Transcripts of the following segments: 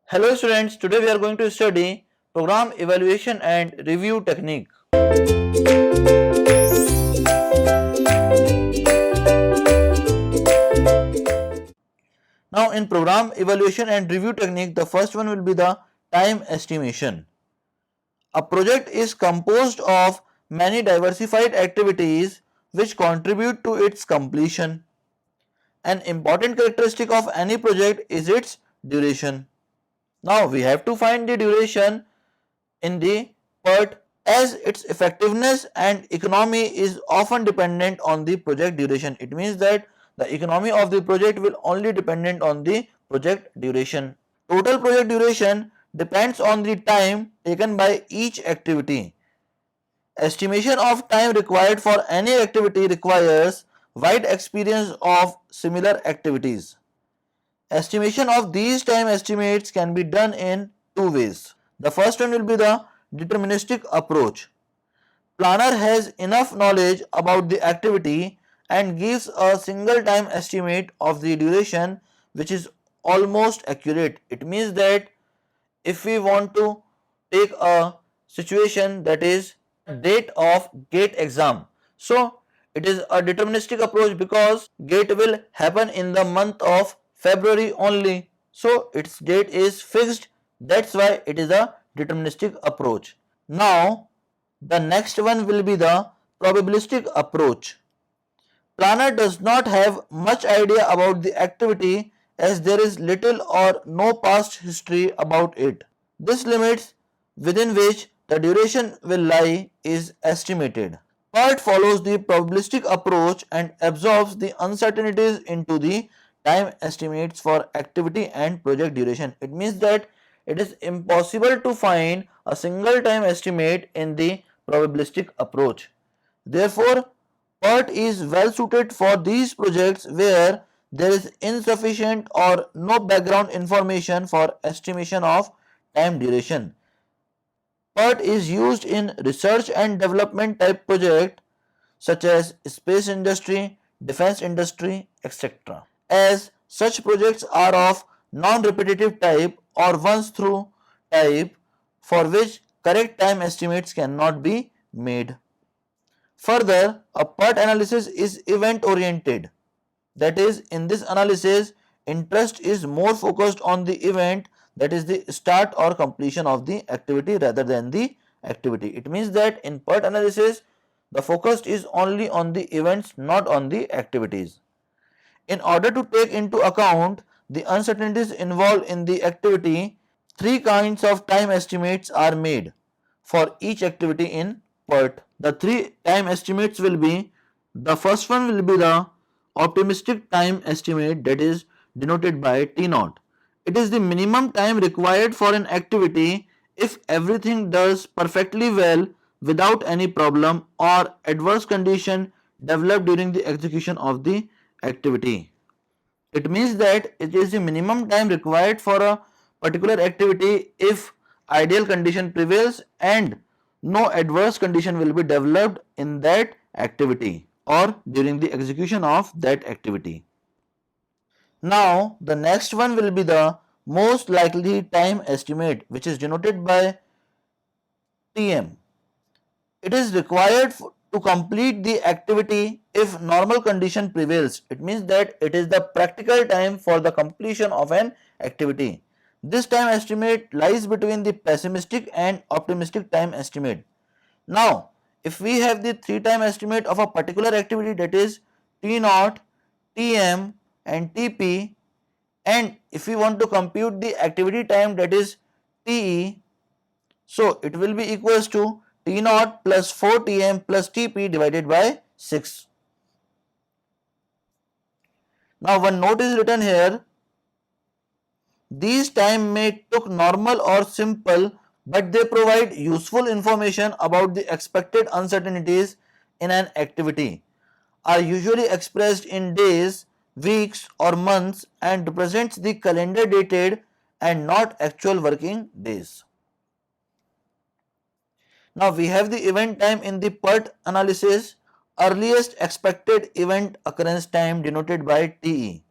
Hello students, today we are going to study program evaluation and review technique. Now in program evaluation and review technique, the first one will be the time estimation. A project is composed of many diversified activities which contribute to its completion. An important characteristic of any project is its duration. Now we have to find the duration in the PERT as its effectiveness and economy is often dependent on the project duration. It means that the economy of the project will only dependent on the project duration. Total project duration depends on the time taken by each activity. Estimation of time required for any activity requires wide experience of similar activities. Estimation of these time estimates can be done in two ways. The first one will be the deterministic approach. Planner has enough knowledge about the activity and gives a single time estimate of the duration which is almost accurate. It means that if we want to take a situation that is date of GATE exam, so it is a deterministic approach because GATE will happen in the month of February only, so its date is fixed. That's why it is a deterministic approach. Now the next one will be the probabilistic approach. Planner does not have much idea about the activity as there is little or no past history about it. This limits within which the duration will lie is estimated. PERT follows the probabilistic approach and absorbs the uncertainties into the time estimates for activity and project duration. It means that it is impossible to find a single time estimate in the probabilistic approach. Therefore, PERT is well suited for these projects where there is insufficient or no background information for estimation of time duration. PERT is used in research and development type project such as space industry, defense industry, etc. As such projects are of non-repetitive type or once through type for which correct time estimates cannot be made. Further, a PERT analysis is event oriented. That is, in this analysis, interest is more focused on the event, that is the start or completion of the activity rather than the activity. It means that in PERT analysis, the focus is only on the events, not on the activities. In order to take into account the uncertainties involved in the activity, three kinds of time estimates are made for each activity in PERT. The three time estimates will be, the first one will be the optimistic time estimate, that is denoted by T naught. It is the minimum time required for an activity if everything does perfectly well without any problem or adverse condition developed during the execution of the activity. It means that it is the minimum time required for a particular activity if ideal condition prevails and no adverse condition will be developed in that activity or during the execution of that activity. Now the next one will be the most likely time estimate, which is denoted by TM. It is required to complete the activity if normal condition prevails. It means that it is the practical time for the completion of an activity. This time estimate lies between the pessimistic and optimistic time estimate. Now, if we have the three time estimate of a particular activity, that is T naught, Tm and Tp, and if we want to compute the activity time, that is Te, so it will be equals to T naught plus 4 Tm plus Tp divided by 6. Now one note is written here. These time may took normal or simple, but they provide useful information about the expected uncertainties in an activity, are usually expressed in days, weeks or months and represents the calendar dated and not actual working days. Now we have the event time in the PERT analysis, earliest expected event occurrence time denoted by TE.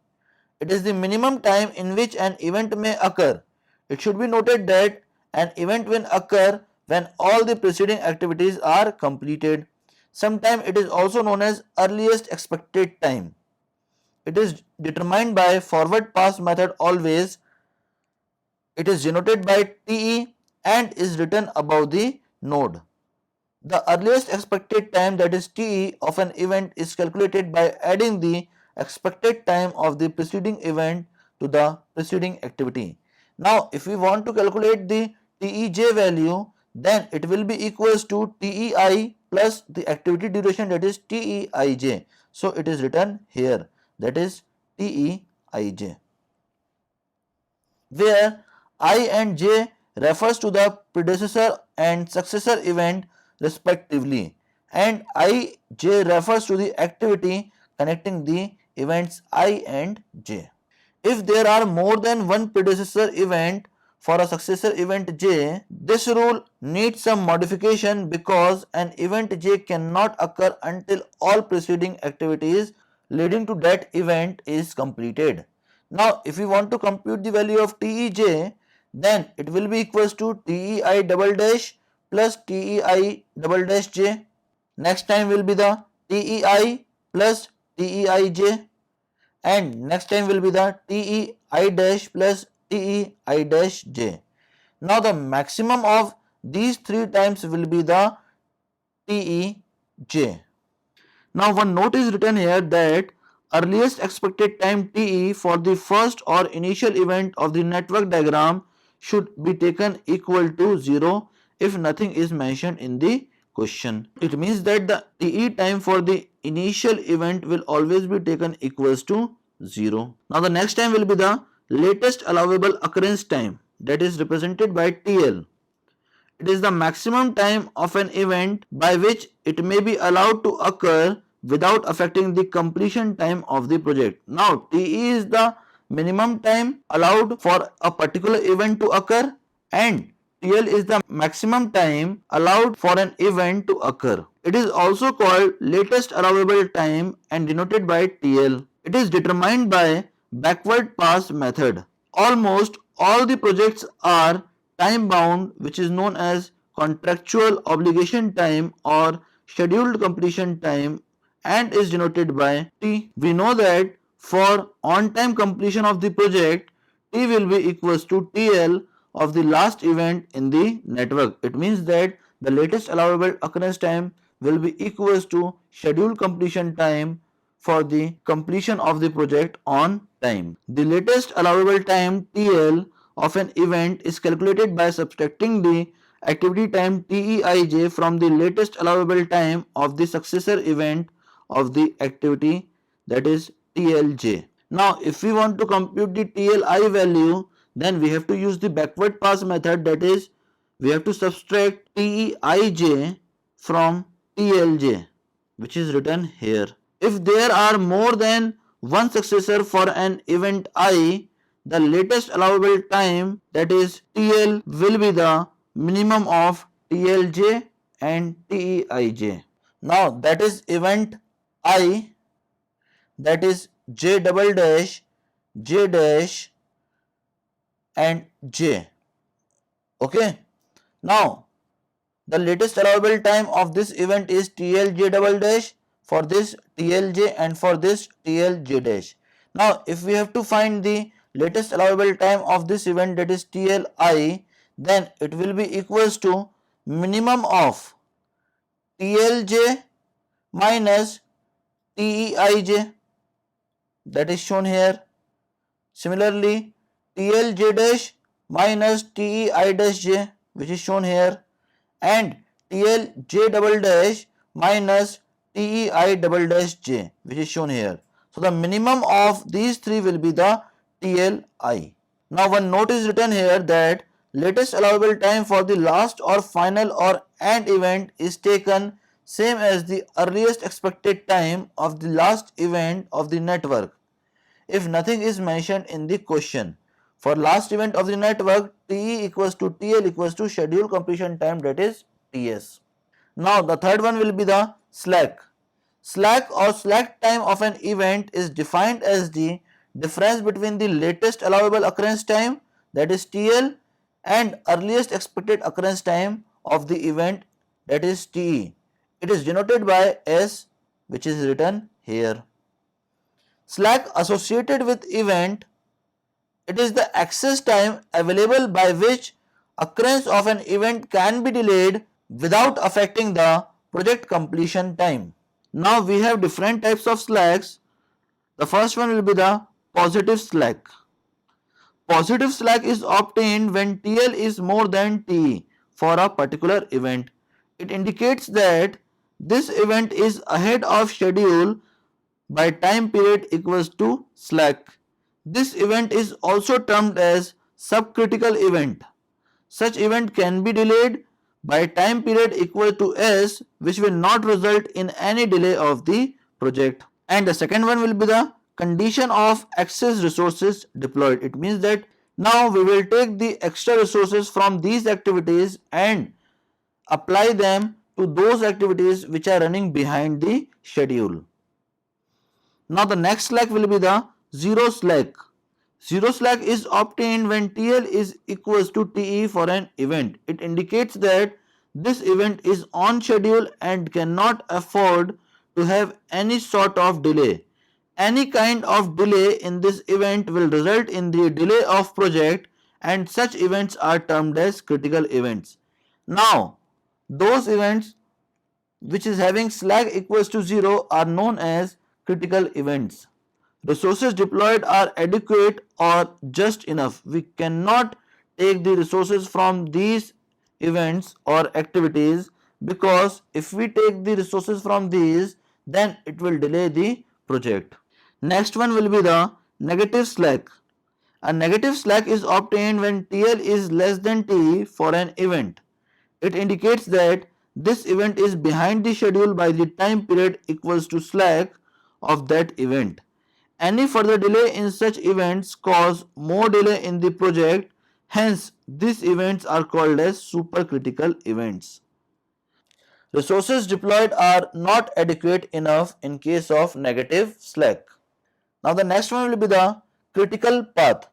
It is the minimum time in which an event may occur. It should be noted that an event will occur when all the preceding activities are completed. Sometimes it is also known as earliest expected time. It is determined by forward pass method always. It is denoted by TE and is written above the node. The earliest expected time, that is TE, of an event is calculated by adding the expected time of the preceding event to the preceding activity. Now, if we want to calculate the TEJ value, then it will be equals to TEI plus the activity duration, that is TEIJ. So, it is written here, that is TEIJ, where I and J refers to the predecessor and successor event respectively, and IJ refers to the activity connecting the events I and J. If there are more than one predecessor event for a successor event J, this rule needs some modification because an event J cannot occur until all preceding activities leading to that event is completed. Now, if we want to compute the value of TEJ, then it will be equals to TEI double dash plus TEI double dash J. Next time will be the TEI plus TEIJ, and next time will be the TEI dash plus TEI dash J. Now the maximum of these three times will be the TEJ. Now one note is written here that earliest expected time TE for the first or initial event of the network diagram should be taken equal to 0 if nothing is mentioned in the question. It means that the TE time for the initial event will always be taken equals to 0. Now the next time will be the latest allowable occurrence time, that is represented by TL. It is the maximum time of an event by which it may be allowed to occur without affecting the completion time of the project. Now TE is the minimum time allowed for a particular event to occur, and TL is the maximum time allowed for an event to occur. It is also called latest allowable time and denoted by TL. It is determined by backward pass method. Almost all the projects are time bound, which is known as contractual obligation time or scheduled completion time, and is denoted by T. We know that for on time completion of the project, T will be equals to TL of the last event in the network. It means that the latest allowable occurrence time will be equals to scheduled completion time for the completion of the project on time. The latest allowable time TL of an event is calculated by subtracting the activity time TEIJ from the latest allowable time of the successor event of the activity, that is TLJ. Now if we want to compute the TLI value, then we have to use the backward pass method, that is we have to subtract TEIJ from TLJ, which is written here. If there are more than one successor for an event I, the latest allowable time, that is TL, will be the minimum of TLJ and TEIJ. Now that is event I, that is J double dash, J dash and J. Okay. Now the latest allowable time of this event is TLJ double dash, for this TLJ and for this TLJ dash. Now if we have to find the latest allowable time of this event, that is TLI, then it will be equals to minimum of TLJ minus TEIJ, that is shown here. Similarly, TLJ dash minus TEI dash J, which is shown here, and TLJ double dash minus TEI double dash J, which is shown here. So the minimum of these three will be the TLI. Now one note is written here that latest allowable time for the last or final or AND event is taken same as the earliest expected time of the last event of the network if nothing is mentioned in the question. For last event of the network, TE equals to TL equals to schedule completion time, that is TS. Now the third one will be the slack. Slack or slack time of an event is defined as the difference between the latest allowable occurrence time, that is TL, and earliest expected occurrence time of the event, that is TE. It is denoted by S, which is written here. Slack associated with event, it is the access time available by which occurrence of an event can be delayed without affecting the project completion time. Now we have different types of slacks. The first one will be the positive slack. Positive slack is obtained when TL is more than TE for a particular event. It indicates that this event is ahead of schedule by time period equals to slack. This event is also termed as subcritical event. Such event can be delayed by time period equal to S, which will not result in any delay of the project. And the second one will be the condition of excess resources deployed. It means that now we will take the extra resources from these activities and apply them to those activities which are running behind the schedule. Now the next slack will be the zero slack. Zero slack is obtained when TL is equals to TE for an event. It indicates that this event is on schedule and cannot afford to have any sort of delay. Any kind of delay in this event will result in the delay of project, and such events are termed as critical events. Now, those events which is having slack equals to 0 are known as critical events. Resources deployed are adequate or just enough. We cannot take the resources from these events or activities, because if we take the resources from these, then it will delay the project. Next one will be the negative slack. A negative slack is obtained when TL is less than T for an event. It indicates that this event is behind the schedule by the time period equals to slack of that event. Any further delay in such events cause more delay in the project. Hence, these events are called as supercritical events. Resources deployed are not adequate enough in case of negative slack. Now the next one will be the critical path.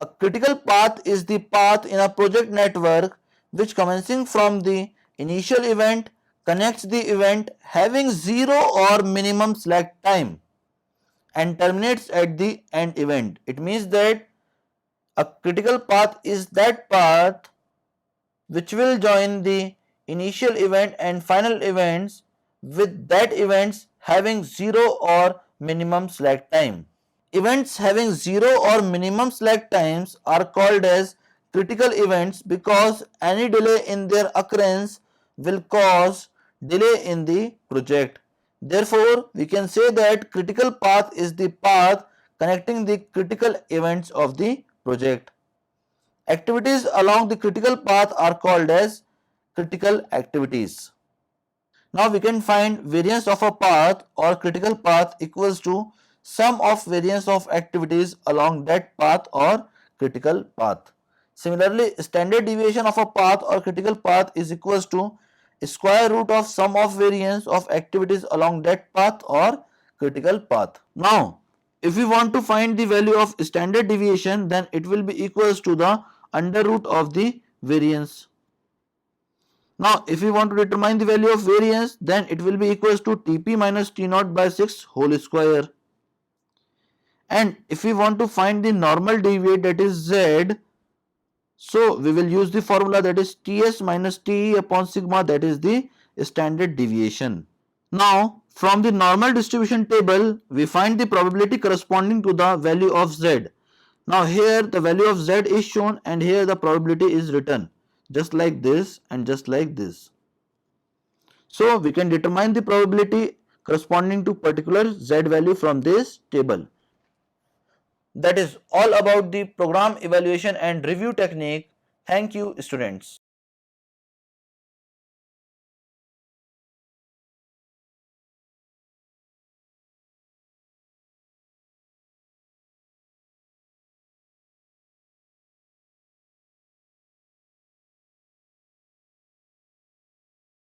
A critical path is the path in a project network which, commencing from the initial event, connects the event having zero or minimum slack time and terminates at the end event. It means that a critical path is that path which will join the initial event and final events, with that events having zero or minimum slack time. Events having zero or minimum slack times are called as critical events because any delay in their occurrence will cause delay in the project. Therefore, we can say that critical path is the path connecting the critical events of the project. Activities along the critical path are called as critical activities. Now we can find variance of a path or critical path equals to sum of variance of activities along that path or critical path. Similarly, standard deviation of a path or critical path is equals to square root of sum of variance of activities along that path or critical path. Now, if we want to find the value of standard deviation, then it will be equals to the under root of the variance. Now, if we want to determine the value of variance, then it will be equals to Tp minus T0 by 6 whole square. And if we want to find the normal deviate, that is Z, so we will use the formula, that is Ts minus Te upon sigma, that is the standard deviation. Now, from the normal distribution table, we find the probability corresponding to the value of Z. Now here the value of Z is shown and here the probability is written, just like this and just like this. So we can determine the probability corresponding to particular Z value from this table. That is all about the program evaluation and review technique. Thank you, students.